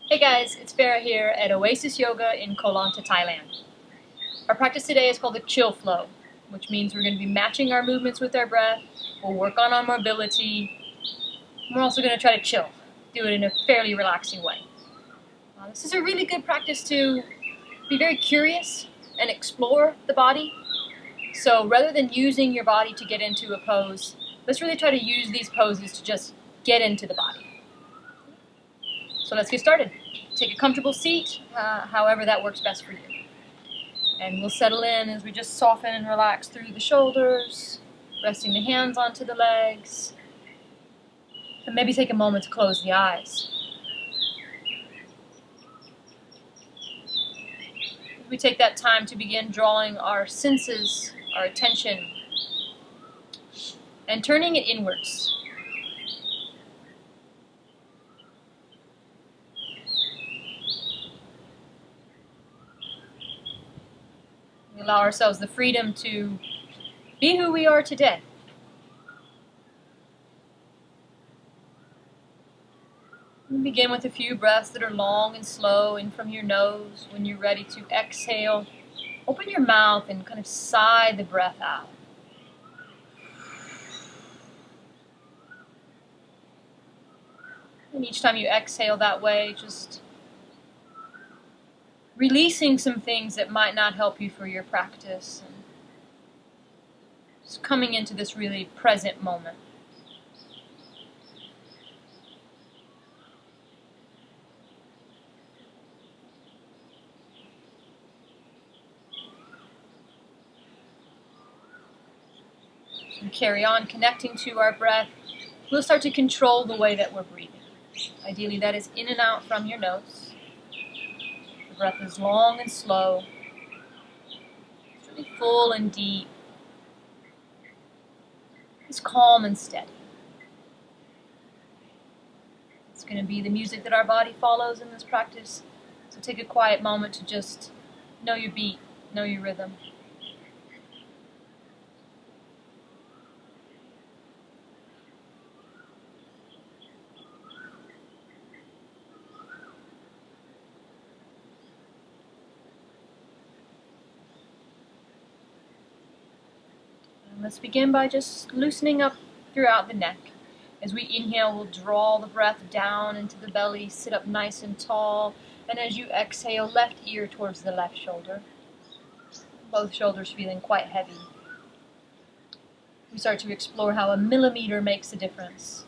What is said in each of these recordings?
Hey guys, it's Farra here at Oasis Yoga in Koh Lanta Thailand. Our practice today is called the chill flow, which means we're going to be matching our movements with our breath. We'll work on our mobility. We're also going to try to chill, do it in a fairly relaxing way. This is a really good practice to be very curious and explore the body. So rather than using your body to get into a pose, let's really try to use these poses to just get into the body. So let's get started. Take a comfortable seat, however that works best for you. And we'll settle in as we just soften and relax through the shoulders, resting the hands onto the legs, and maybe take a moment to close the eyes. We take that time to begin drawing our senses, our attention, and turning it inwards. We allow ourselves the freedom to be who we are today. And begin with a few breaths that are long and slow in from your nose. When you're ready to exhale, open your mouth and kind of sigh the breath out. And each time you exhale that way, just releasing some things that might not help you for your practice. And just coming into this really present moment. And carry on connecting to our breath. We'll start to control the way that we're breathing. Ideally, that is in and out from your nose. The breath is long and slow. It's really full and deep. It's calm and steady. It's going to be the music that our body follows in this practice. So take a quiet moment to just know your beat, know your rhythm. Let's begin by just loosening up throughout the neck. As we inhale, we'll draw the breath down into the belly, sit up nice and tall. And as you exhale, left ear towards the left shoulder. Both shoulders feeling quite heavy. We start to explore how a millimeter makes a difference.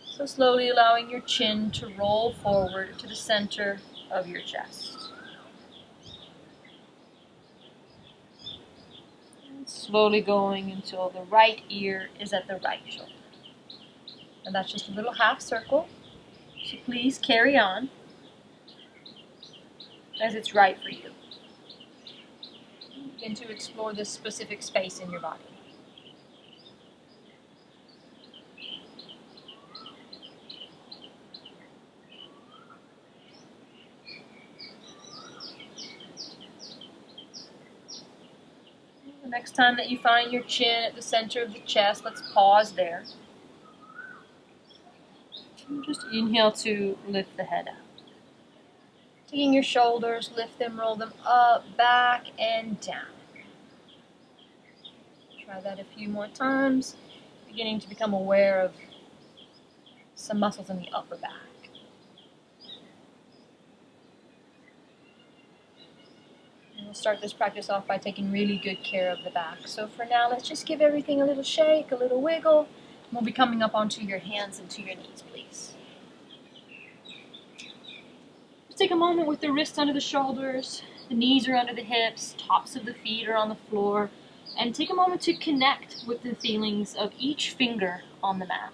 So slowly allowing your chin to roll forward to the center of your chest. Slowly going until the right ear is at the right shoulder. And that's just a little half circle. So please carry on as it's right for you. Begin to explore this specific space in your body. The next time that you find your chin at the center of the chest, let's pause there. And just inhale to lift the head up. Taking your shoulders, lift them, roll them up, back, and down. Try that a few more times, beginning to become aware of some muscles in the upper back. And we'll start this practice off by taking really good care of the back. So for now, let's just give everything a little shake, a little wiggle. And we'll be coming up onto your hands and to your knees, please. Just take a moment with the wrists under the shoulders, the knees are under the hips, tops of the feet are on the floor, and take a moment to connect with the feelings of each finger on the mat.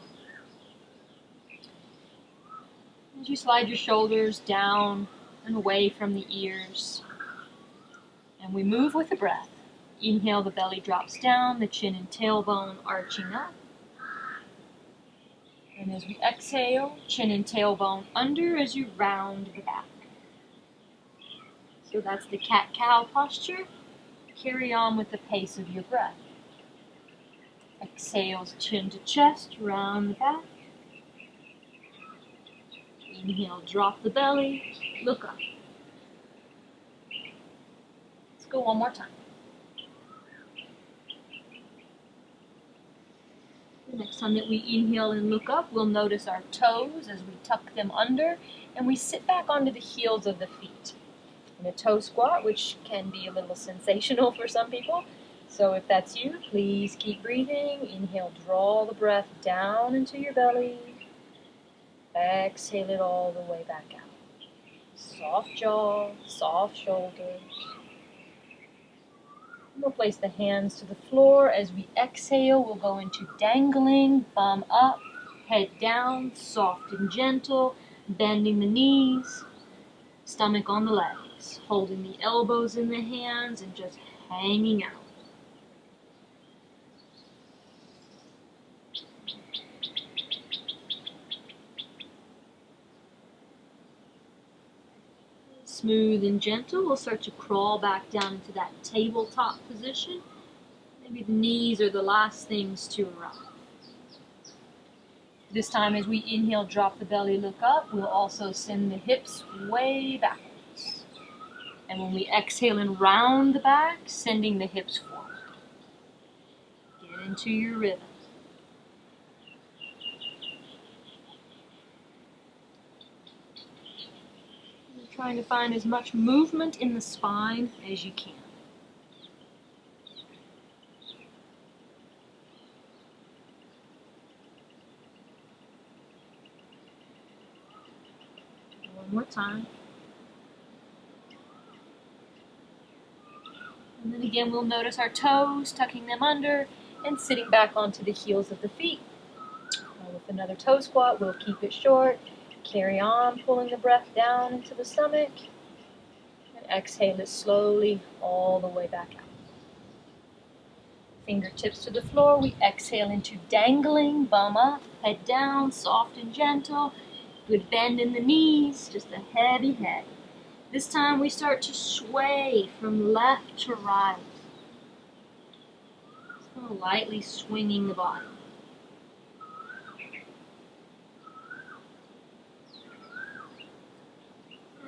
As you slide your shoulders down and away from the ears, and we move with the breath. Inhale, the belly drops down, the chin and tailbone arching up. And as we exhale, chin and tailbone under as you round the back. So that's the cat-cow posture. Carry on with the pace of your breath. Exhales, chin to chest, round the back. Inhale, drop the belly, look up. Let's go one more time. The next time that we inhale and look up, we'll notice our toes as we tuck them under and we sit back onto the heels of the feet. In a toe squat, which can be a little sensational for some people. So if that's you, please keep breathing. Inhale, draw the breath down into your belly. Exhale it all the way back out. Soft jaw, soft shoulders. We'll place the hands to the floor. As we exhale, we'll go into dangling, bum up, head down, soft and gentle, bending the knees, stomach on the legs, holding the elbows in the hands and just hanging out. Smooth and gentle, we'll start to crawl back down into that tabletop position. Maybe the knees are the last things to arrive. This time as we inhale, drop the belly, look up, we'll also send the hips way backwards. And when we exhale and round the back, sending the hips forward. Get into your rhythm. Trying to find as much movement in the spine as you can. One more time. And then again, we'll notice our toes, tucking them under and sitting back onto the heels of the feet. With another toe squat, we'll keep it short. Carry on, pulling the breath down into the stomach, and exhale it slowly all the way back out. Fingertips to the floor, we exhale into dangling, bum up, head down, soft and gentle. Good bend in the knees, just a heavy head. This time we start to sway from left to right. So lightly swinging the body.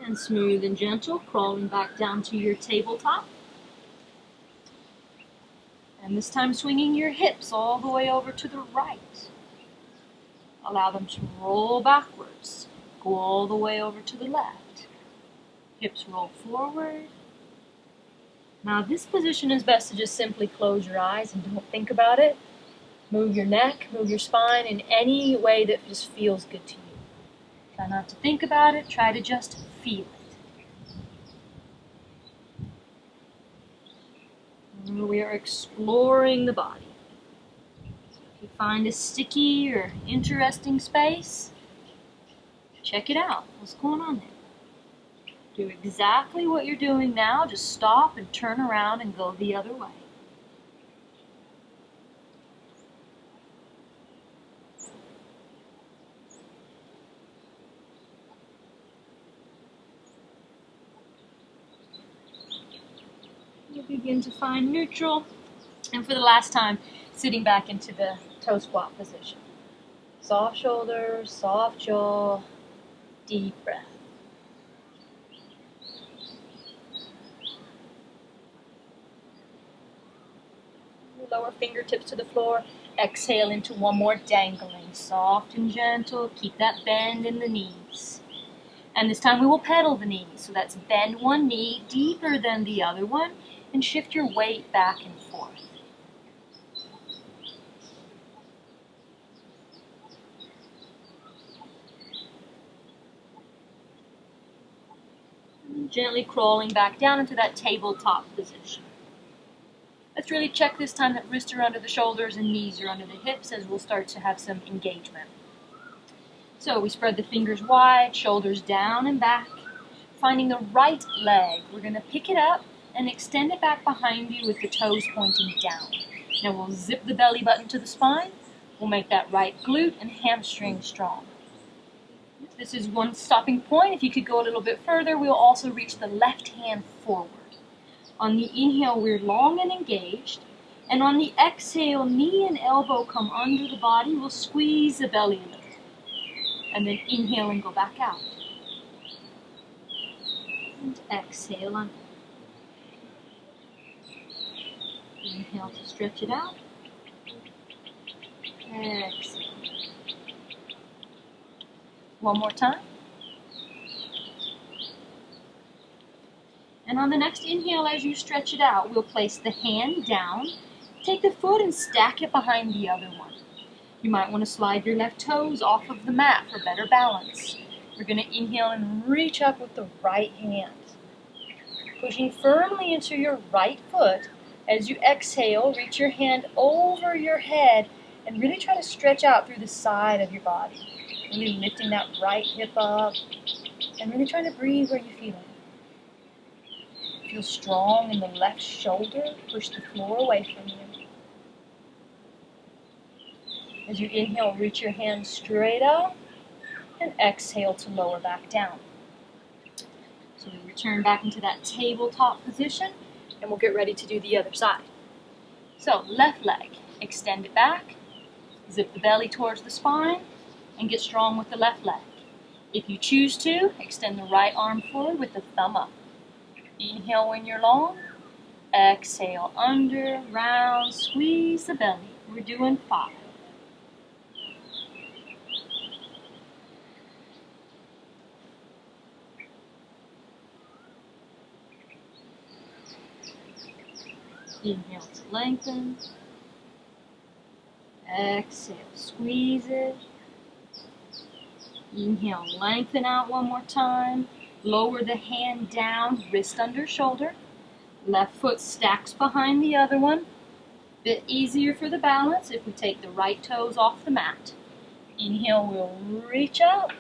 And smooth and gentle, crawling back down to your tabletop. And this time swinging your hips all the way over to the right. Allow them to roll backwards. Go all the way over to the left. Hips roll forward. Now this position is best to just simply close your eyes and don't think about it. Move your neck, move your spine in any way that just feels good to you. Try not to think about it, try to just feel it. We are exploring the body. So if you find a sticky or interesting space, check it out. What's going on there? Do exactly what you're doing now, just stop and turn around and go the other way. Begin to find neutral, and for the last time, sitting back into the toe squat position. Soft shoulders, soft jaw, deep breath. Lower fingertips to the floor, exhale into one more dangling, soft and gentle, keep that bend in the knees. And this time we will pedal the knees, so that's bend one knee deeper than the other one, and shift your weight back and forth. And gently crawling back down into that tabletop position. Let's really check this time that wrists are under the shoulders and knees are under the hips, as we'll start to have some engagement. So we spread the fingers wide, shoulders down and back. Finding the right leg, we're going to pick it up and extend it back behind you with the toes pointing down. Now we'll zip the belly button to the spine. We'll make that right glute and hamstring strong. This is one stopping point. If you could go a little bit further, we'll also reach the left hand forward. On the inhale, we're long and engaged. And on the exhale, knee and elbow come under the body. We'll squeeze the belly a little. And then inhale and go back out. And exhale under. Inhale to stretch it out. Exhale. One more time. And on the next inhale, as you stretch it out, we'll place the hand down, take the foot and stack it behind the other one. You might want to slide your left toes off of the mat for better balance. We're going to inhale and reach up with the right hand, pushing firmly into your right foot. As you exhale, reach your hand over your head and really try to stretch out through the side of your body. Really lifting that right hip up and really trying to breathe where you feel it. Feel strong in the left shoulder. Push the floor away from you. As you inhale, reach your hand straight up and exhale to lower back down. So we return back into that tabletop position and we'll get ready to do the other side. So left leg, extend it back, zip the belly towards the spine, and get strong with the left leg. If you choose to, extend the right arm forward with the thumb up. Inhale when you're long, exhale under, round, squeeze the belly. We're doing 5. Inhale to lengthen. Exhale, squeeze it. Inhale, lengthen out one more time. Lower the hand down, wrist under shoulder. Left foot stacks behind the other one. Bit easier for the balance if we take the right toes off the mat. Inhale, we'll reach up.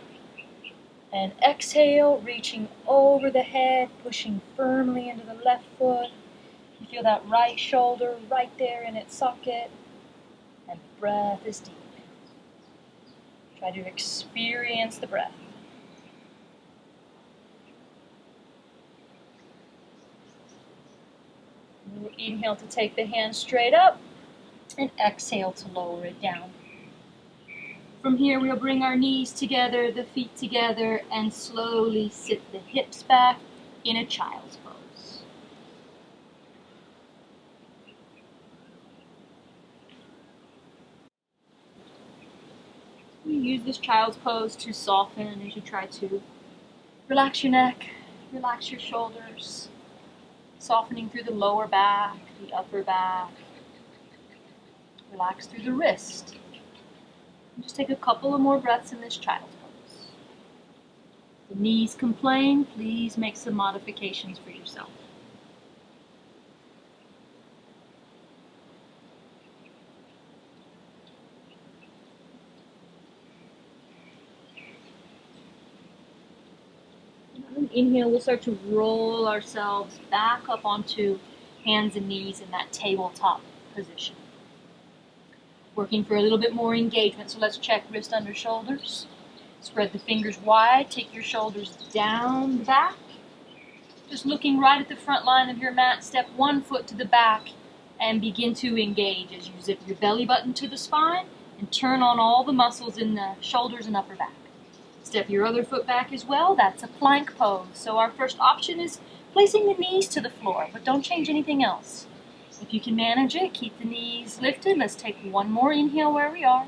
And exhale, reaching over the head, pushing firmly into the left foot. You feel that right shoulder right there in its socket. And the breath is deep. Try to experience the breath. We'll inhale to take the hand straight up and exhale to lower it down. From here, we'll bring our knees together, the feet together, and slowly sit the hips back in a child's pose. You use this child's pose to soften as you try to relax your neck, relax your shoulders, softening through the lower back, the upper back. Relax through the wrist. And just take a couple of more breaths in this child's pose. If the knees complain, please make some modifications for yourself. Inhale, we'll start to roll ourselves back up onto hands and knees in that tabletop position. Working for a little bit more engagement, so let's check wrist under shoulders. Spread the fingers wide, take your shoulders down the back. Just looking right at the front line of your mat, step one foot to the back and begin to engage as you zip your belly button to the spine and turn on all the muscles in the shoulders and upper back. Step your other foot back as well. That's a plank pose. So our first option is placing the knees to the floor, but don't change anything else. If you can manage it, keep the knees lifted. Let's take one more inhale where we are.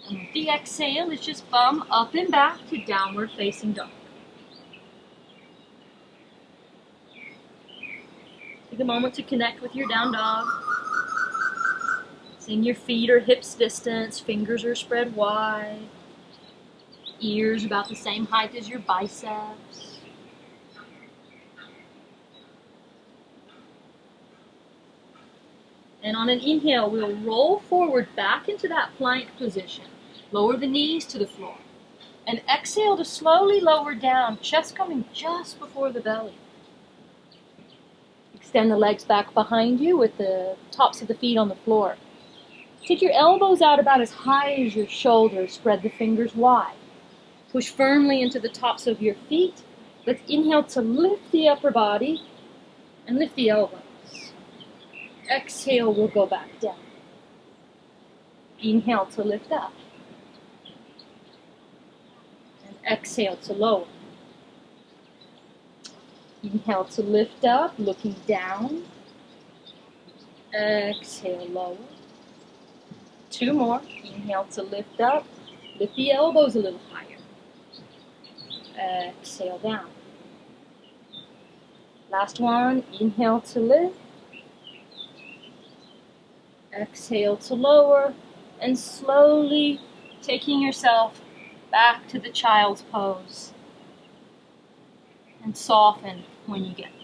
And with the exhale, let's just bum up and back to downward facing dog. Take a moment to connect with your down dog. Seeing your feet are hips distance, fingers are spread wide. Ears about the same height as your biceps. And on an inhale, we'll roll forward back into that plank position. Lower the knees to the floor. And exhale to slowly lower down, chest coming just before the belly. Extend the legs back behind you with the tops of the feet on the floor. Take your elbows out about as high as your shoulders. Spread the fingers wide. Push firmly into the tops of your feet. Let's inhale to lift the upper body and lift the elbows. Exhale, we'll go back down. Inhale to lift up. And exhale to lower. Inhale to lift up, looking down. Exhale, lower. 2 more. Inhale to lift up. Lift the elbows a little higher. Exhale down. Last one. Inhale to lift. Exhale to lower. And slowly taking yourself back to the child's pose. And soften when you get there.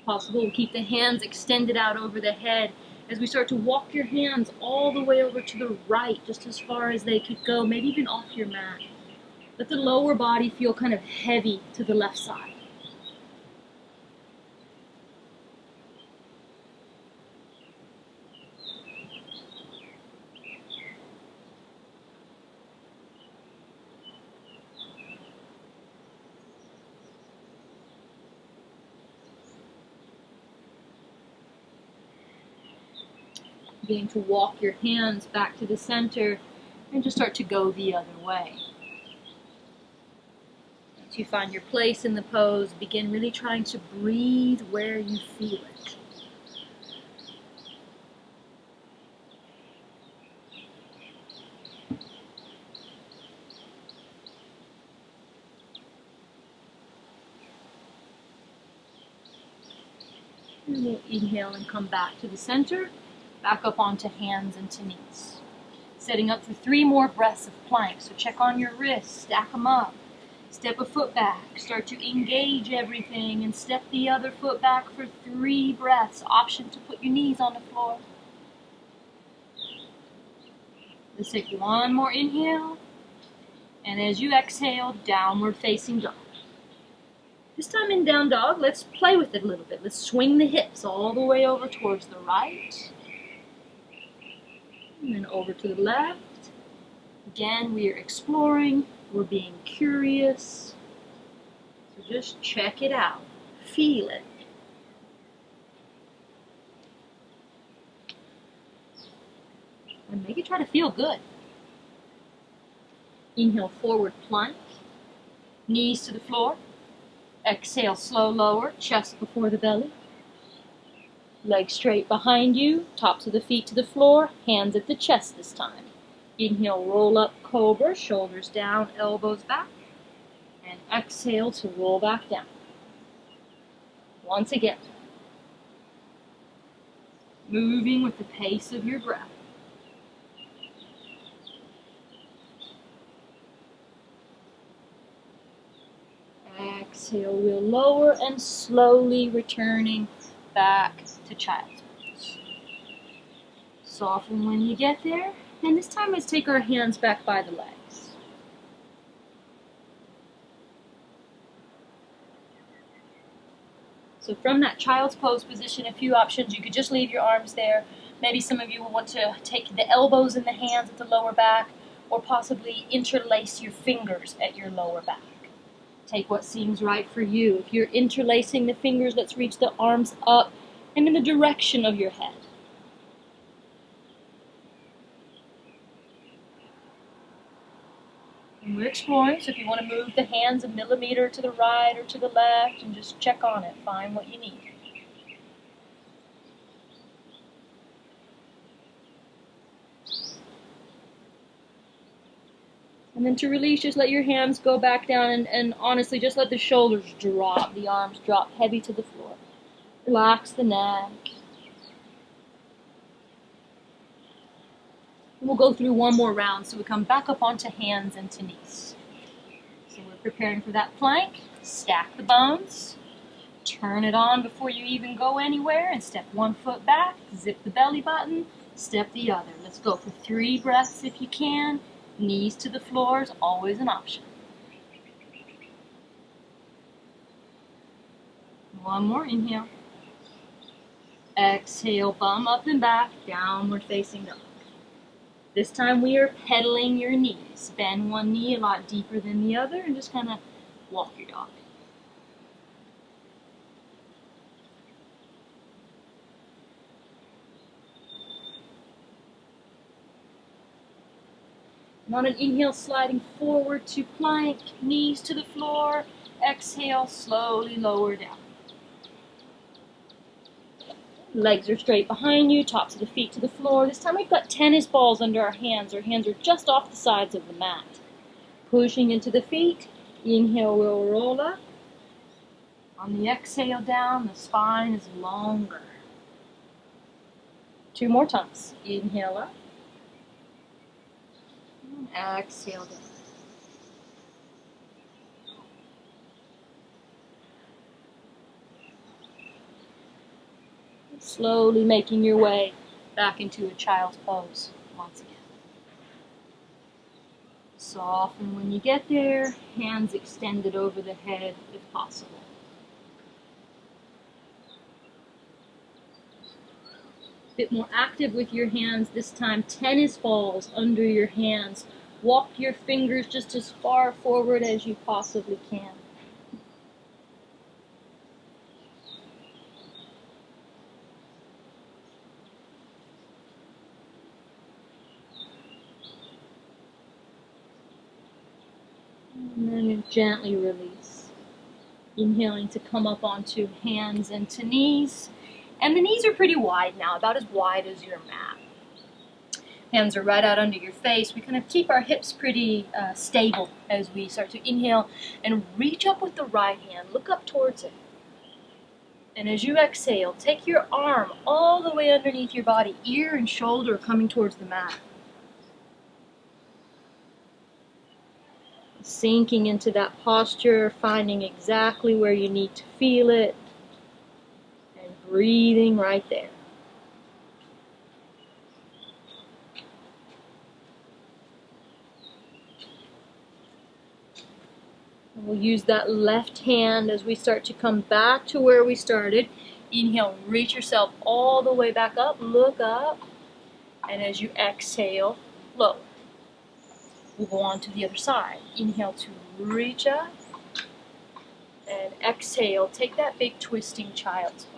Possible to keep the hands extended out over the head as we start to walk your hands all the way over to the right, just as far as they could go, maybe even off your mat. Let the lower body feel kind of heavy to the left side. Beginning to walk your hands back to the center and just start to go the other way. Once you find your place in the pose, begin really trying to breathe where you feel it. And we'll inhale and come back to the center. Back up onto hands and to knees. Setting up for 3 more breaths of plank. So check on your wrists, stack them up. Step a foot back, start to engage everything, and step the other foot back for 3 breaths. Option to put your knees on the floor. Let's take 1 more inhale. And as you exhale, downward facing dog. This time in down dog, let's play with it a little bit. Let's swing the hips all the way over towards the right. And then over to the left. Again, we are exploring. We're being curious. So just check it out. Feel it. And make it try to feel good. Inhale, forward plank. Knees to the floor. Exhale, slow lower, chest before the belly. Legs straight behind you, tops of the feet to the floor, hands at the chest this time. Inhale, roll up, cobra, shoulders down, elbows back. And exhale to roll back down. Once again. Moving with the pace of your breath. Exhale, we'll lower and slowly returning back to child's pose. Soften when you get there. And this time let's take our hands back by the legs. So from that child's pose position, a few options. You could just leave your arms there. Maybe some of you will want to take the elbows in the hands at the lower back, or possibly interlace your fingers at your lower back. Take what seems right for you. If you're interlacing the fingers, let's reach the arms up and in the direction of your head. And we're exploring, so if you want to move the hands a millimeter to the right or to the left, and just check on it, find what you need. And then to release, just let your hands go back down and honestly, just let the shoulders drop, the arms drop heavy to the floor. Relax the neck. And we'll go through 1 more round, so we come back up onto hands and to knees. So we're preparing for that plank. Stack the bones. Turn it on before you even go anywhere, and step 1 foot back. Zip the belly button. Step the other. Let's go for 3 breaths if you can. Knees to the floor is always an option. 1 more inhale. Exhale, bum up and back, downward facing dog. This time we are pedaling your knees. Bend 1 knee a lot deeper than the other and just kind of walk your dog. And on an inhale, sliding forward to plank, knees to the floor. Exhale, slowly lower down. Legs are straight behind you, tops of the feet to the floor. This time we've got tennis balls under our hands. Our hands are just off the sides of the mat. Pushing into the feet. Inhale, we'll roll up. On the exhale down, the spine is longer. 2 more times. Inhale up. And exhale down. Slowly making your way back into a child's pose once again. Soften when you get there, hands extended over the head if possible. Bit more active with your hands this time. Tennis balls under your hands. Walk your fingers just as far forward as you possibly can. And then you gently release. Inhaling to come up onto hands and to knees. And the knees are pretty wide now, about as wide as your mat. Hands are right out under your face. We kind of keep our hips pretty stable as we start to inhale and reach up with the right hand. Look up towards it. And as you exhale, take your arm all the way underneath your body, ear and shoulder coming towards the mat. Sinking into that posture, finding exactly where you need to feel it. Breathing right there. And we'll use that left hand as we start to come back to where we started. Inhale, reach yourself all the way back up, look up, and as you exhale, lower. We'll go on to the other side. Inhale to reach up, and exhale, take that big twisting child's pose.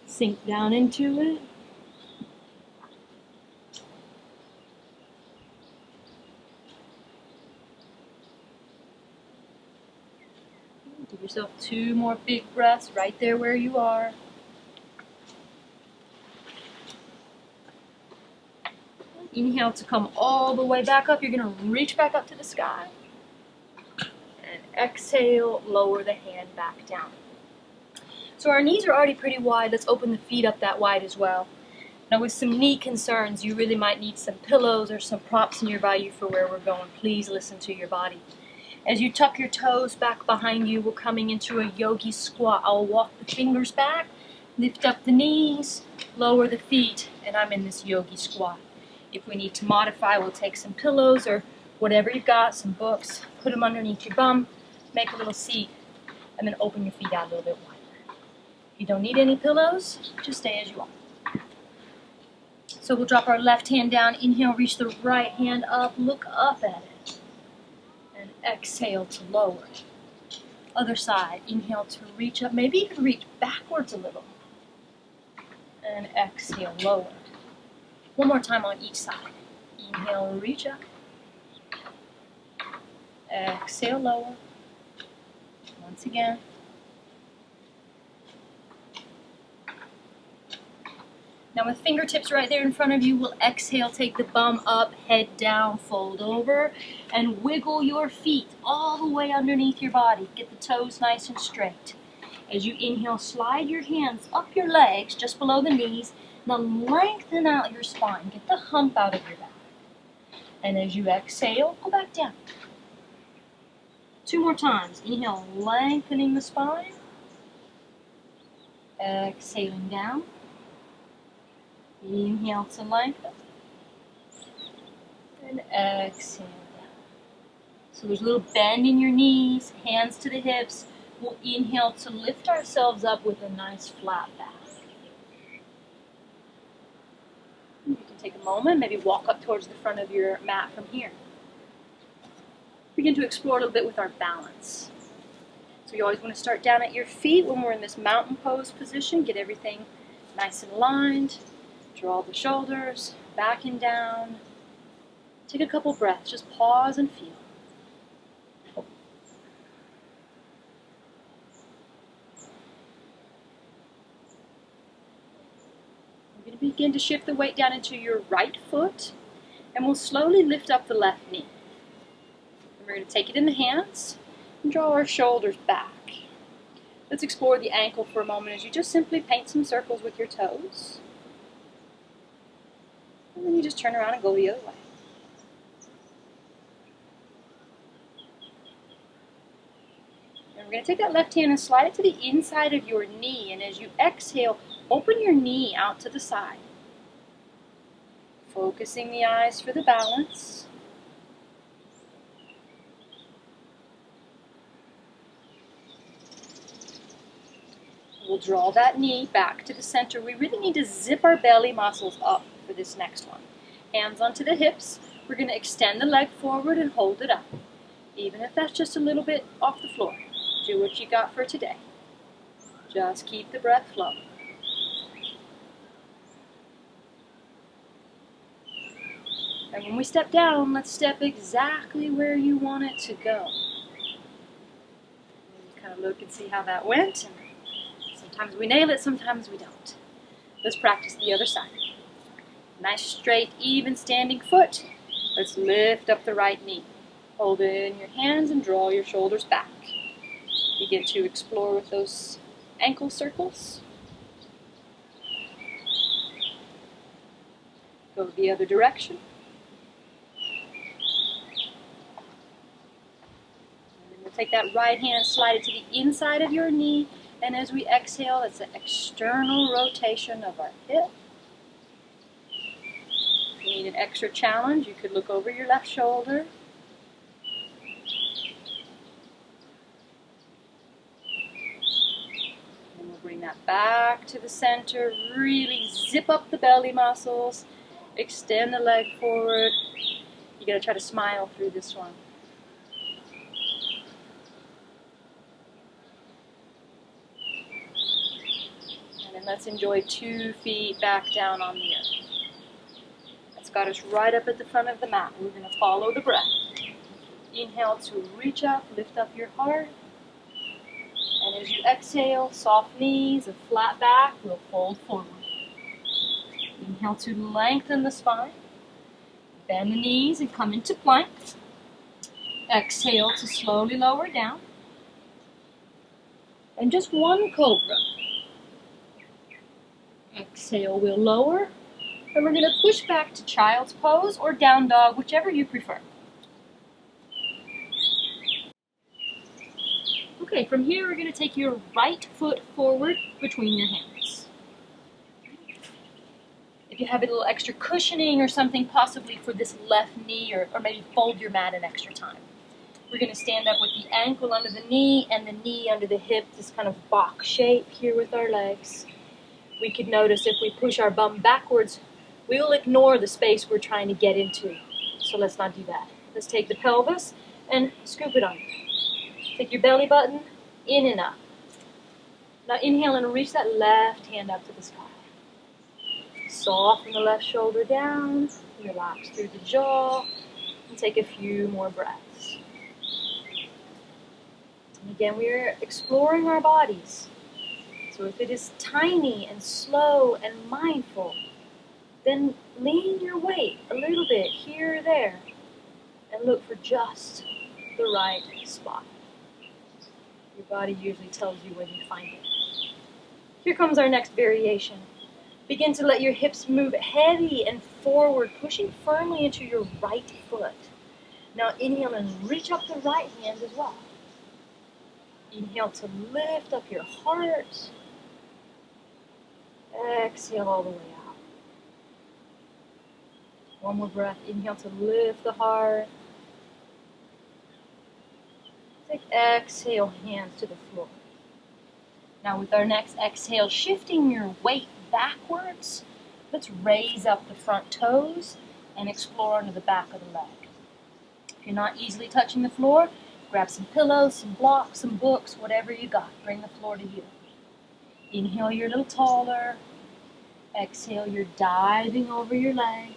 Sink down into it. Give yourself 2 more big breaths right there where you are. Inhale to come all the way back up. You're going to reach back up to the sky. And exhale, lower the hand back down. So our knees are already pretty wide. Let's open the feet up that wide as well. Now with some knee concerns, you really might need some pillows or some props nearby you for where we're going. Please listen to your body. As you tuck your toes back behind you, we're coming into a yogi squat. I'll walk the fingers back, lift up the knees, lower the feet, and I'm in this yogi squat. If we need to modify, we'll take some pillows or whatever you've got, some books, put them underneath your bum, make a little seat, and then open your feet out a little bit wider. If you don't need any pillows, just stay as you are. So we'll drop our left hand down, inhale, reach the right hand up, look up at it, and exhale to lower. Other side, inhale to reach up, maybe you can reach backwards a little, and exhale, lower. One more time on each side. Inhale, reach up, exhale, lower. Once again. Now with fingertips right there in front of you, we'll exhale, take the bum up, head down, fold over, and wiggle your feet all the way underneath your body. Get the toes nice and straight. As you inhale, slide your hands up your legs, just below the knees. Now lengthen out your spine. Get the hump out of your back. And as you exhale, go back down. 2 more times. Inhale, lengthening the spine. Exhaling down. Inhale to lengthen. And exhale down. So there's a little bend in your knees, hands to the hips. We'll inhale to lift ourselves up with a nice flat back. You can take a moment, maybe walk up towards the front of your mat from here. Begin to explore a little bit with our balance. So you always want to start down at your feet when we're in this mountain pose position. Get everything nice and aligned. Draw the shoulders back and down. Take a couple breaths, just pause and feel. We're going to begin to shift the weight down into your right foot, and we'll slowly lift up the left knee. And we're going to take it in the hands and draw our shoulders back. Let's explore the ankle for a moment as you just simply paint some circles with your toes. And then you just turn around and go the other way. And we're going to take that left hand and slide it to the inside of your knee. And as you exhale, open your knee out to the side. Focusing the eyes for the balance. We'll draw that knee back to the center. We really need to zip our belly muscles up for this next one. Hands onto the hips. We're going to extend the leg forward and hold it up. Even if that's just a little bit off the floor. Do what you got for today. Just keep the breath flowing. And when we step down, let's step exactly where you want it to go. And kind of look and see how that went. Sometimes we nail it, sometimes we don't. Let's practice the other side. Nice, straight, even standing foot. Let's lift up the right knee. Hold it in your hands and draw your shoulders back. Begin to explore with those ankle circles. Go the other direction. And then we'll take that right hand and slide it to the inside of your knee. And as we exhale, it's an external rotation of our hip. If you need an extra challenge, you could look over your left shoulder. And we'll bring that back to the center. Really zip up the belly muscles. Extend the leg forward. You gotta try to smile through this one. Let's enjoy 2 feet back down on the earth. That's got us right up at the front of the mat. We're going to follow the breath. Inhale to reach up, lift up your heart. And as you exhale, soft knees, a flat back, we'll fold forward. Inhale to lengthen the spine. Bend the knees and come into plank. Exhale to slowly lower down. And just one cobra. Exhale, we'll lower, and we're going to push back to child's pose or down dog, whichever you prefer. Okay, from here we're going to take your right foot forward between your hands. If you have a little extra cushioning or something possibly for this left knee, or maybe fold your mat an extra time. We're going to stand up with the ankle under the knee and the knee under the hip, this kind of box shape here with our legs. We could notice if we push our bum backwards, we'll ignore the space we're trying to get into. So let's not do that. Let's take the pelvis and scoop it under. Take your belly button in and up. Now inhale and reach that left hand up to the sky. Soften the left shoulder down, relax through the jaw, and take a few more breaths. And again, we're exploring our bodies. So if it is tiny and slow and mindful, then lean your weight a little bit here or there and look for just the right spot. Your body usually tells you when you find it. Here comes our next variation. Begin to let your hips move heavy and forward, pushing firmly into your right foot. Now inhale and reach up the right hand as well. Inhale to lift up your heart. Exhale all the way out. One more breath. Inhale to lift the heart. Take exhale, hands to the floor. Now with our next exhale, shifting your weight backwards, let's raise up the front toes and explore under the back of the leg. If you're not easily touching the floor, grab some pillows, some blocks, some books, whatever you got. Bring the floor to you. Inhale, you're a little taller. Exhale, you're diving over your leg.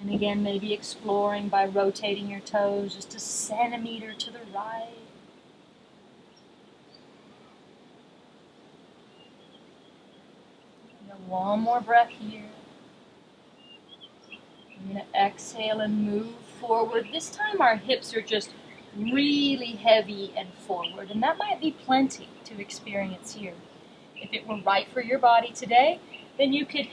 And again, maybe exploring by rotating your toes just a centimeter to the right. And then one more breath here. I'm going to exhale and move forward. This time our hips are just really heavy and forward, and that might be plenty to experience here. If it were right for your body today, then you could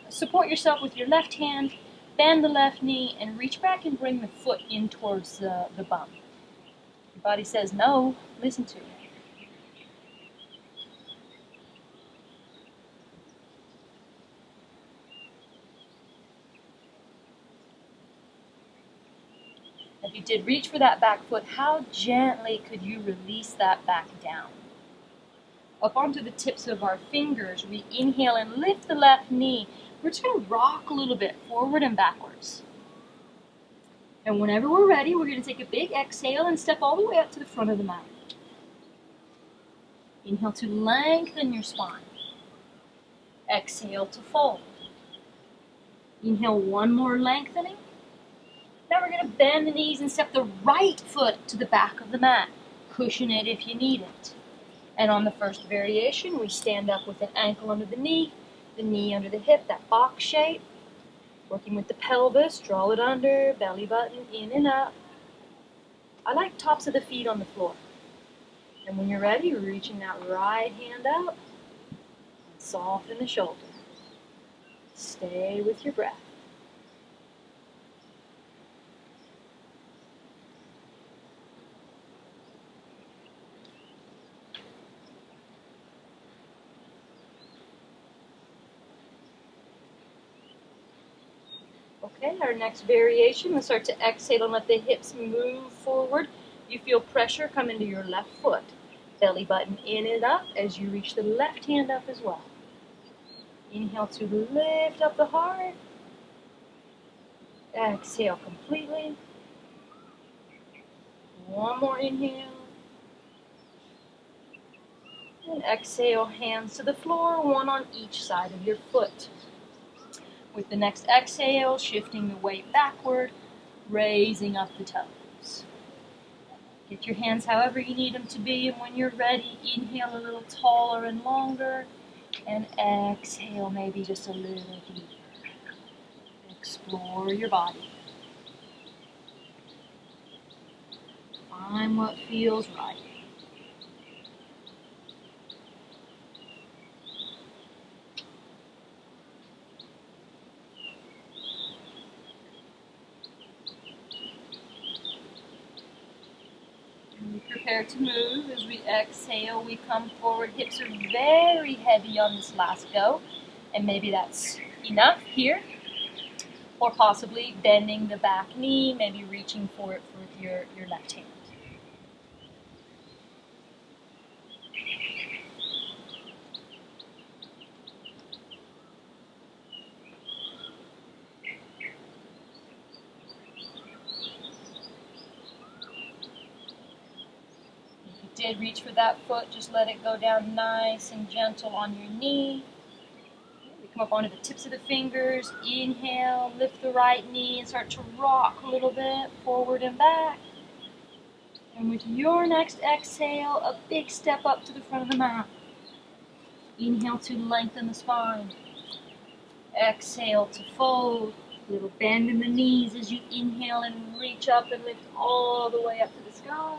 support yourself with your left hand, bend the left knee, and reach back and bring the foot in towards the bum. Your body says no, listen to it. If you did reach for that back foot, how gently could you release that back down? Up onto the tips of our fingers, we inhale and lift the left knee. We're just going to rock a little bit forward and backwards. And whenever we're ready, we're going to take a big exhale and step all the way up to the front of the mat. Inhale to lengthen your spine. Exhale to fold. Inhale, one more lengthening. Now we're going to bend the knees and step the right foot to the back of the mat. Cushion it if you need it. And on the first variation, we stand up with an ankle under the knee under the hip, that box shape. Working with the pelvis, draw it under, belly button in and up. I like tops of the feet on the floor. And when you're ready, you're reaching that right hand up and soften the shoulder. Stay with your breath. Okay, our next variation, we'll start to exhale and let the hips move forward. You feel pressure come into your left foot. Belly button in and up as you reach the left hand up as well. Inhale to lift up the heart. Exhale completely. One more inhale. And exhale, hands to the floor, one on each side of your foot. With the next exhale, shifting the weight backward, raising up the toes. Get your hands however you need them to be, and when you're ready, inhale a little taller and longer, and exhale maybe just a little deeper. Explore your body. Find what feels right. Prepare to move. As we exhale, we come forward. Hips are very heavy on this last go, and maybe that's enough here, or possibly bending the back knee, maybe reaching for it with your left hand. Did reach for that foot, just let it go down nice and gentle on your knee. We come up onto the tips of the fingers. Inhale, lift the right knee and start to rock a little bit forward and back. And with your next exhale, a big step up to the front of the mat. Inhale to lengthen the spine. Exhale to fold. A little bend in the knees as you inhale and reach up and lift all the way up to the sky.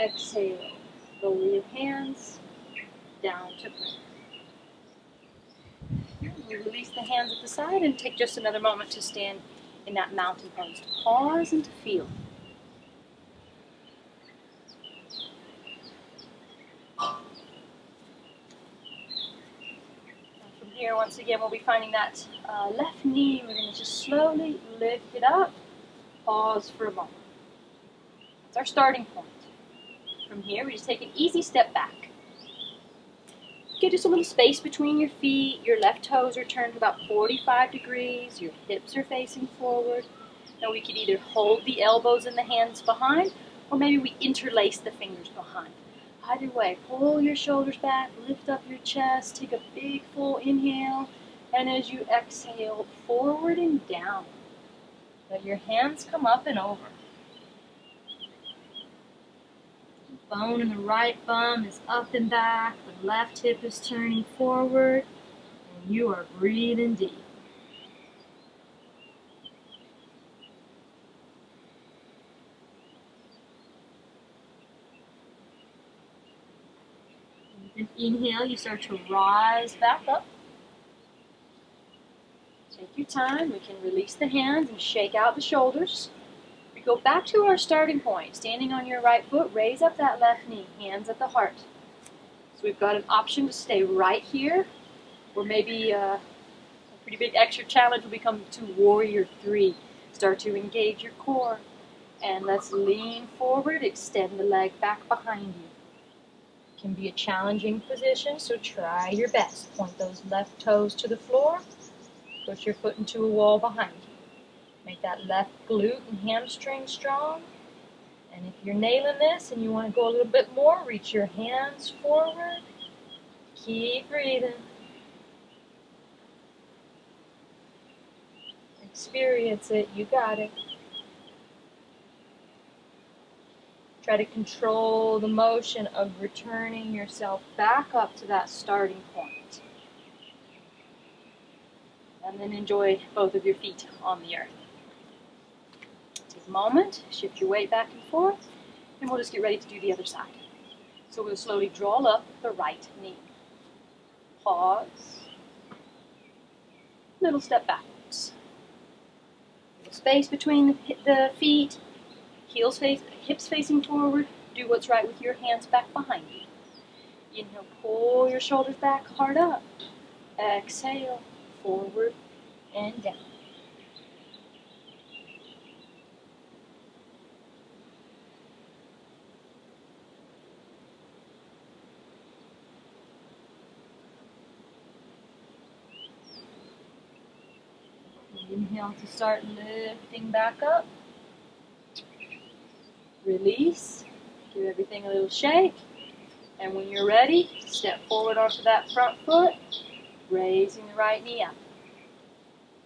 Exhale, slowly of hands, down to prayer. We release the hands at the side and take just another moment to stand in that mountain pose, to pause and to feel. And from here, once again, we'll be finding that left knee. We're going to just slowly lift it up, pause for a moment. That's our starting point. From here, we just take an easy step back. Get just a little space between your feet. Your left toes are turned about 45 degrees. Your hips are facing forward. Now we could either hold the elbows and the hands behind, or maybe we interlace the fingers behind. Either way, pull your shoulders back, lift up your chest, take a big full inhale, And as you exhale, forward and down. Let your hands come up and over. The bone in the right thumb is up and back. The left hip is turning forward. And you are breathing deep. And inhale, you start to rise back up. Take your time. We can release the hands and shake out the shoulders. We go back to our starting point. Standing on your right foot, raise up that left knee, hands at the heart. So we've got an option to stay right here, or maybe a pretty big extra challenge will become to warrior 3. Start to engage your core. And let's lean forward, extend the leg back behind you. It can be a challenging position, so try your best. Point those left toes to the floor. Push your foot into a wall behind you. Make that left glute and hamstring strong. And if you're nailing this and you want to go a little bit more, reach your hands forward. Keep breathing. Experience it. You got it. Try to control the motion of returning yourself back up to that starting point. And then enjoy both of your feet on the earth. Take a moment, shift your weight back and forth, and we'll just get ready to do the other side. So we'll slowly draw up the right knee. Pause. Little step backwards. Little space between the feet. Hips facing forward. Do what's right with your hands back behind you. Inhale, pull your shoulders back, heart up. Exhale, forward and down. Inhale to start lifting back up. Release. Give everything a little shake. And when you're ready, step forward onto that front foot, raising the right knee up.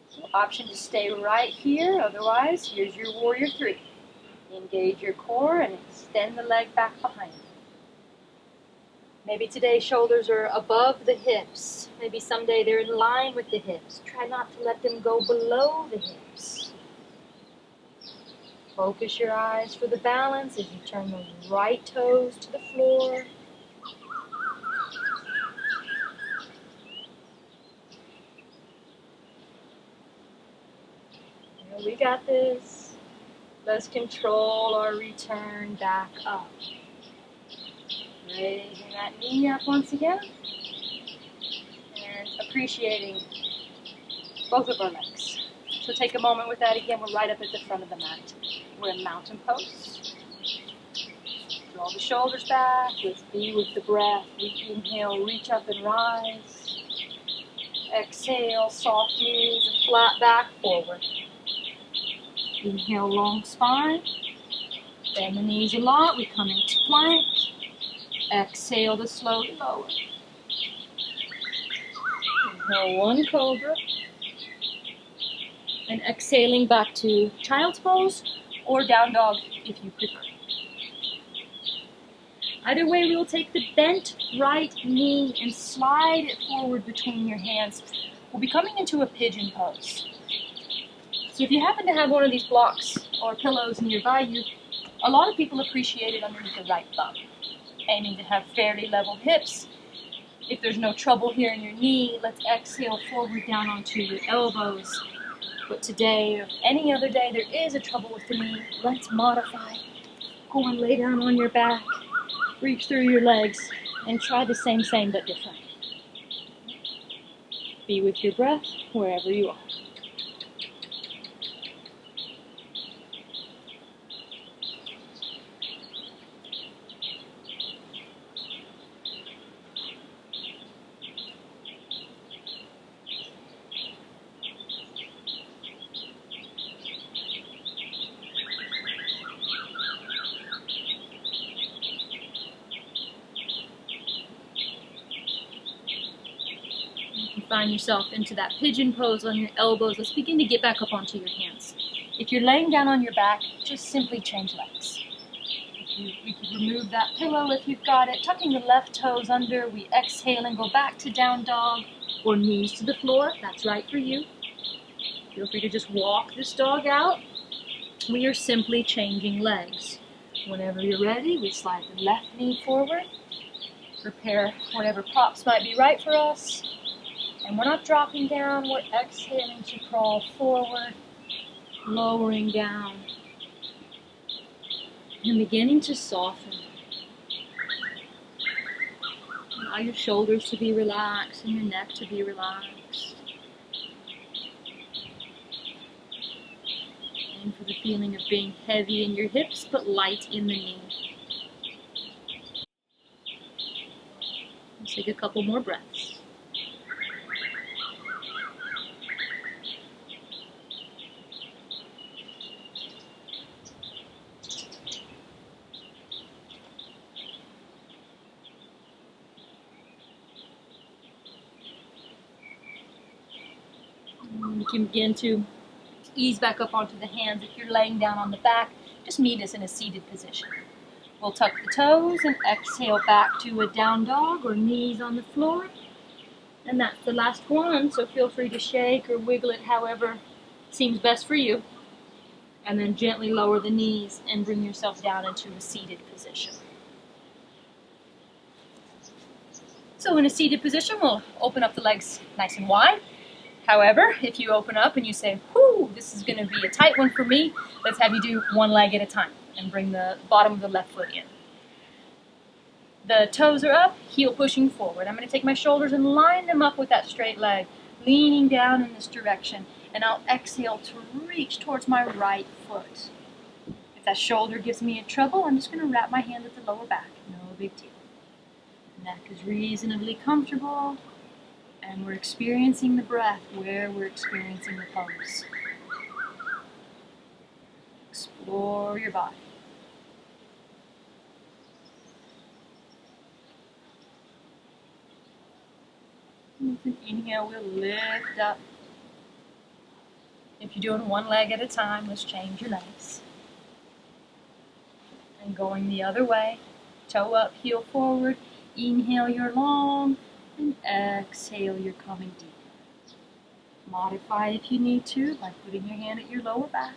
So option to stay right here, otherwise, here's your warrior 3. Engage your core and extend the leg back behind you. Maybe today shoulders are above the hips. Maybe someday they're in line with the hips. Try not to let them go below the hips. Focus your eyes for the balance as you turn those right toes to the floor. Here, we got this. Let's control our return back up. Raising that knee up once again. And appreciating both of our legs. So take a moment with that again. We're right up at the front of the mat. We're in mountain pose. Draw the shoulders back. Let's be with the breath. We inhale, reach up and rise. Exhale, soft knees and flat back forward. Inhale, long spine. Bend the knees a lot. We come into plank. Exhale to slowly lower. Inhale, one cobra. And exhaling back to child's pose or down dog if you prefer. Either way, we will take the bent right knee and slide it forward between your hands. We'll be coming into a pigeon pose. So if you happen to have one of these blocks or pillows nearby you, a lot of people appreciate it underneath the right thumb, aiming to have fairly level hips. If there's no trouble here in your knee, let's exhale forward down onto your elbows. But today, or any other day, there is a trouble with the knee. Let's modify. Go and lay down on your back. Reach through your legs and try the same but different. Be with your breath wherever you are. find yourself into that pigeon pose on your elbows, let's begin to get back up onto your hands. If you're laying down on your back, just simply change legs. We can remove that pillow if you've got it, tucking the left toes under. We exhale and go back to down dog or knees to the floor. That's right for you. Feel free to just walk this dog out. We are simply changing legs. Whenever you're ready, we slide the left knee forward. Prepare whatever props might be right for us. And we're not dropping down, we're exhaling to crawl forward, lowering down, and beginning to soften. Allow your shoulders to be relaxed and your neck to be relaxed. Aim for the feeling of being heavy in your hips but light in the knee. Let's take a couple more breaths. You can begin to ease back up onto the hands. If you're laying down on the back, just meet us in a seated position. We'll tuck the toes and exhale back to a down dog or knees on the floor. And that's the last one, so feel free to shake or wiggle it however seems best for you. And then gently lower the knees and bring yourself down into a seated position. So in a seated position, we'll open up the legs nice and wide. However, if you open up and you say, whoo, this is going to be a tight one for me, let's have you do one leg at a time and bring the bottom of the left foot in. The toes are up, heel pushing forward. I'm going to take my shoulders and line them up with that straight leg, leaning down in this direction, and I'll exhale to reach towards my right foot. If that shoulder gives me trouble, I'm just going to wrap my hand at the lower back. No big deal. Neck is reasonably comfortable. And we're experiencing the breath where we're experiencing the pose. Explore your body. With an inhale, we'll lift up. If you're doing one leg at a time, let's change your legs. And going the other way, toe up, heel forward. Inhale, you're long. And exhale, you're coming deeper. Modify if you need to by putting your hand at your lower back.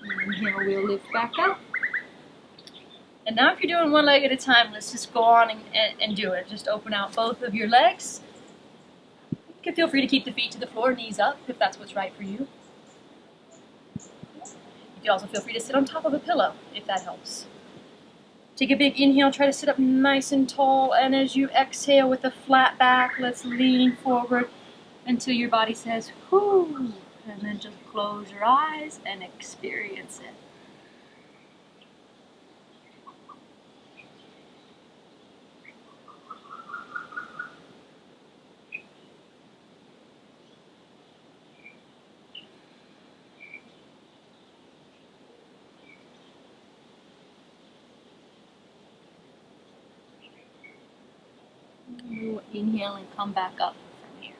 Inhale, we'll lift back up. And now if you're doing one leg at a time, let's just go on and do it. Just open out both of your legs. You can feel free to keep the feet to the floor, knees up, if that's what's right for you. You can also feel free to sit on top of a pillow, if that helps. Take a big inhale, try to sit up nice and tall, and as you exhale with a flat back, let's lean forward until your body says, whoo, and then just close your eyes and experience it. We'll inhale and come back up from here.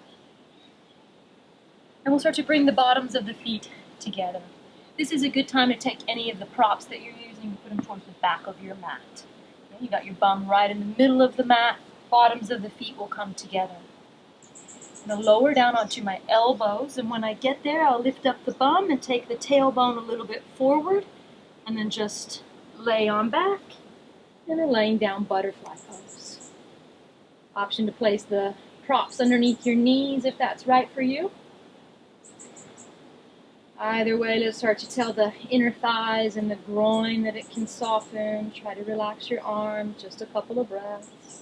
And we'll start to bring the bottoms of the feet together. This is a good time to take any of the props that you're using and put them towards the back of your mat. Okay, you got your bum right in the middle of the mat. Bottoms of the feet will come together. I'm going to lower down onto my elbows, and when I get there, I'll lift up the bum and take the tailbone a little bit forward, and then just lay on back, and then laying down butterfly pose. Option to place the props underneath your knees if that's right for you. Either way, let's start to tell the inner thighs and the groin that it can soften. Try to relax your arms, just a couple of breaths.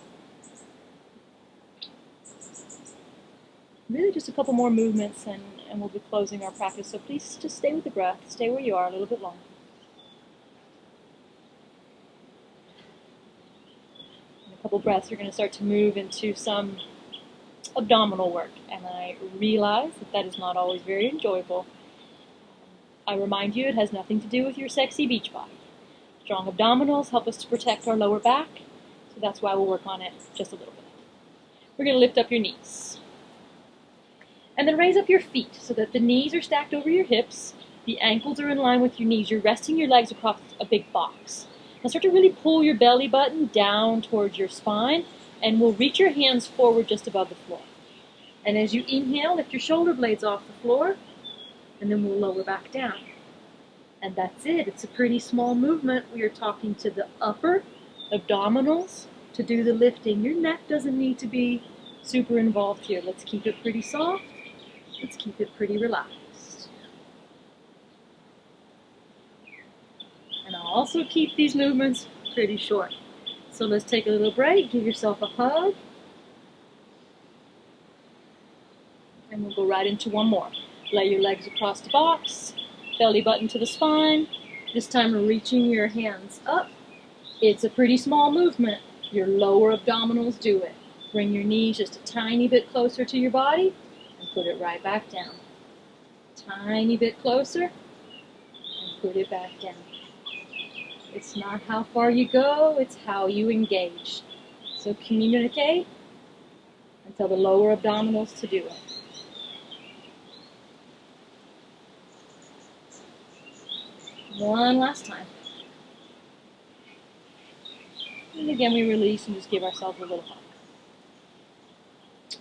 Really just a couple more movements and we'll be closing our practice. So please just stay with the breath. Stay where you are a little bit longer. In a couple breaths, you're going to start to move into some abdominal work, and I realize that that is not always very enjoyable. I remind you it has nothing to do with your sexy beach body. Strong abdominals help us to protect our lower back, so that's why we'll work on it just a little bit. We're going to lift up your knees. And then raise up your feet so that the knees are stacked over your hips, the ankles are in line with your knees, you're resting your legs across a big box. Now start to really pull your belly button down towards your spine, and we'll reach your hands forward just above the floor. And as you inhale, lift your shoulder blades off the floor, and then we'll lower back down. And that's it. It's a pretty small movement. We are talking to the upper abdominals to do the lifting. Your neck doesn't need to be super involved here. Let's keep it pretty soft. Let's keep it pretty relaxed. And I'll also keep these movements pretty short. So let's take a little break. Give yourself a hug. And we'll go right into one more. Lay your legs across the box. Belly button to the spine. This time we're reaching your hands up. It's a pretty small movement. Your lower abdominals do it. Bring your knees just a tiny bit closer to your body and put it right back down. Tiny bit closer and put it back down. It's not how far you go, it's how you engage. So communicate and tell the lower abdominals to do it. One last time. And again, we release and just give ourselves a little hug.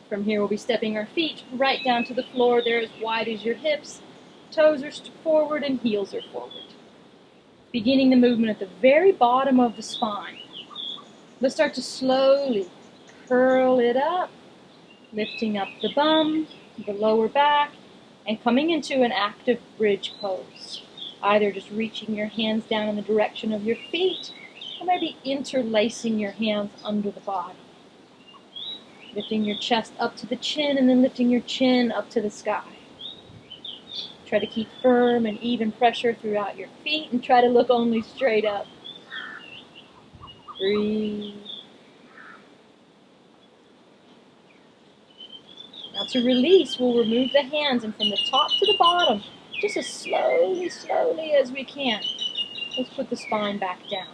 From here, we'll be stepping our feet right down to the floor. They're as wide as your hips. Toes are forward and heels are forward. Beginning the movement at the very bottom of the spine. Let's start to slowly curl it up, lifting up the bum, the lower back, and coming into an active bridge pose. Either just reaching your hands down in the direction of your feet, or maybe interlacing your hands under the body. Lifting your chest up to the chin and then lifting your chin up to the sky. Try to keep firm and even pressure throughout your feet and try to look only straight up. Breathe. Now to release, we'll remove the hands and from the top to the bottom, just as slowly as we can. Let's put the spine back down.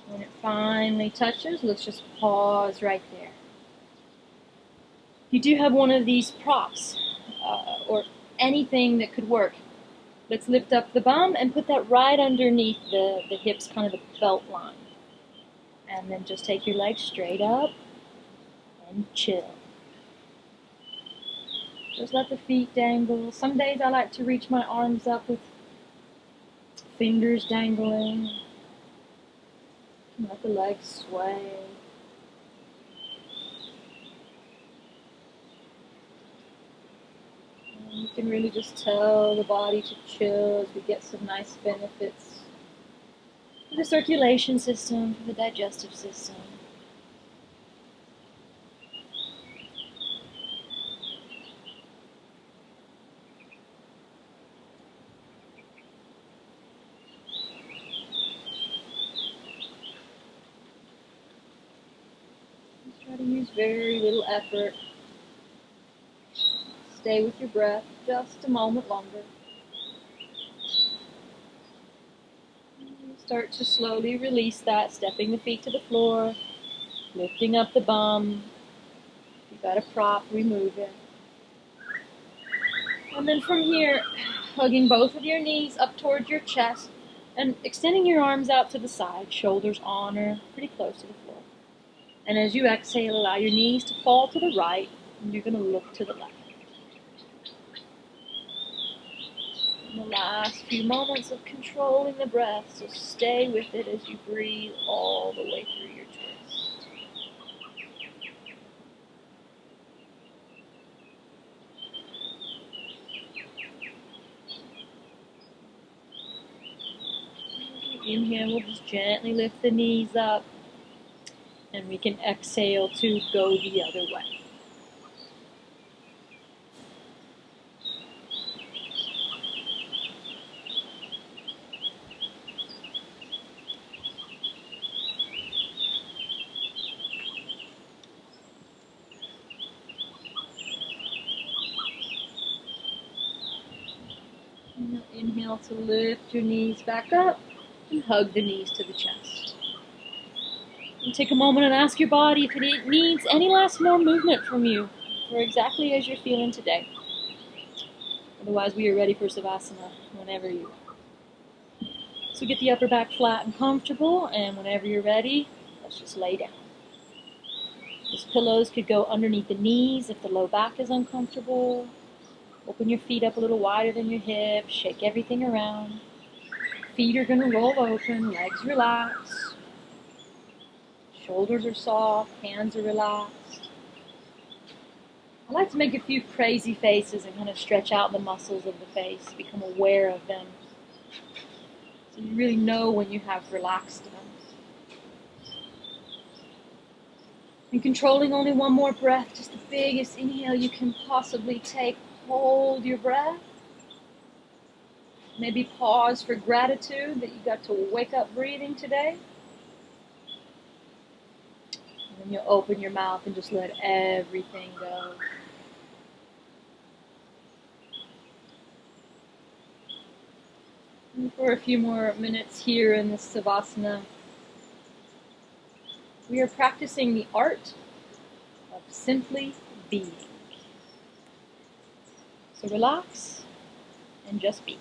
When it finally touches, let's just pause right there. If you do have one of these props or anything that could work, let's lift up the bum and put that right underneath the hips, kind of the belt line. And then just take your legs straight up and chill. Just let the feet dangle. Some days I like to reach my arms up with fingers dangling. Let the legs sway. And you can really just tell the body to chill as we get some nice benefits for the circulation system, for the digestive system. Try to use very little effort. Stay with your breath just a moment longer. Start to slowly release that, stepping the feet to the floor, lifting up the bum. If you've got a prop, remove it. And then from here, hugging both of your knees up towards your chest and extending your arms out to the side, shoulders on or pretty close to the floor. And as you exhale, allow your knees to fall to the right, and you're going to look to the left. In the last few moments of controlling the breath, so stay with it as you breathe all the way through your twist. Inhale, we'll just gently lift the knees up. And we can exhale to go the other way. Inhale to lift your knees back up and hug the knees to the chest. And take a moment and ask your body if it needs any last more movement from you, or exactly as you're feeling today. Otherwise, we are ready for Savasana whenever you are. So get the upper back flat and comfortable, and whenever you're ready, let's just lay down. These pillows could go underneath the knees if the low back is uncomfortable. Open your feet up a little wider than your hips, shake everything around. Feet are going to roll open, legs relax. Shoulders are soft, hands are relaxed. I like to make a few crazy faces and kind of stretch out the muscles of the face, become aware of them. So you really know when you have relaxed them. And controlling only one more breath, just the biggest inhale you can possibly take. Hold your breath. Maybe pause for gratitude that you got to wake up breathing today. And then you'll open your mouth and just let everything go. And for a few more minutes here in this Savasana, we are practicing the art of simply being. So relax and just be.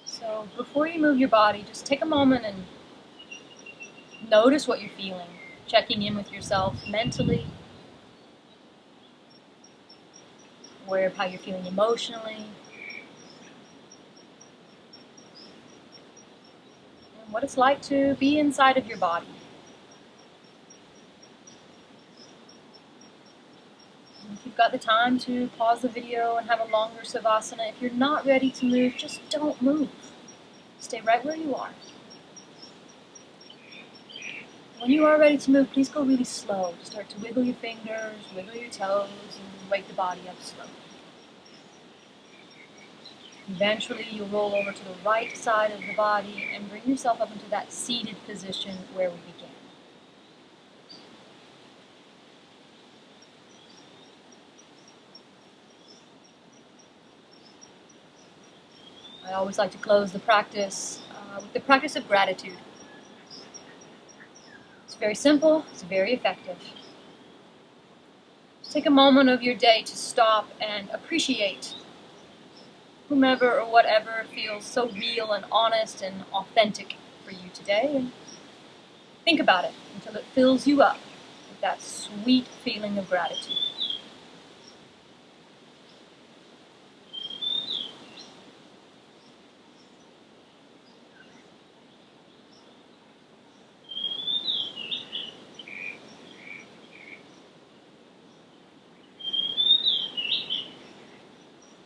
So before you move your body, just take a moment and notice what you're feeling, checking in with yourself mentally, aware of how you're feeling emotionally. and what it's like to be inside of your body. If you've got the time to pause the video and have a longer savasana, if you're not ready to move, just don't move. Stay right where you are. When you are ready to move, please go really slow. Start to wiggle your fingers, wiggle your toes, and wake the body up slowly. Eventually, you'll roll over to the right side of the body and bring yourself up into that seated position where we began. I always like to close the practice with the practice of gratitude. It's very simple, it's very effective. Just take a moment of your day to stop and appreciate whomever or whatever feels so real and honest and authentic for you today. And think about it until it fills you up with that sweet feeling of gratitude.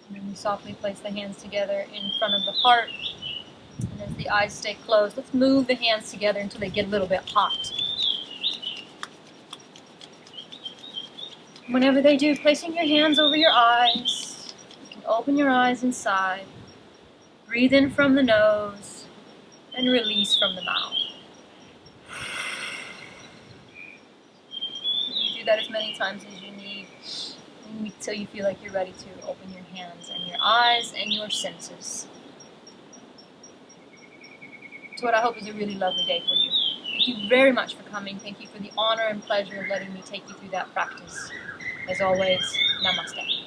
And then you softly place the hands together in front of the heart. And as the eyes stay closed, let's move the hands together until they get a little bit hot. Whenever they do, placing your hands over your eyes, you can open your eyes inside, breathe in from the nose, and release from the mouth. You do that as many times as you need until you feel like you're ready to open your hands and your eyes and your senses. It's what I hope is a really lovely day for you. Thank you very much for coming. Thank you for the honor and pleasure of letting me take you through that practice. As always, namaste.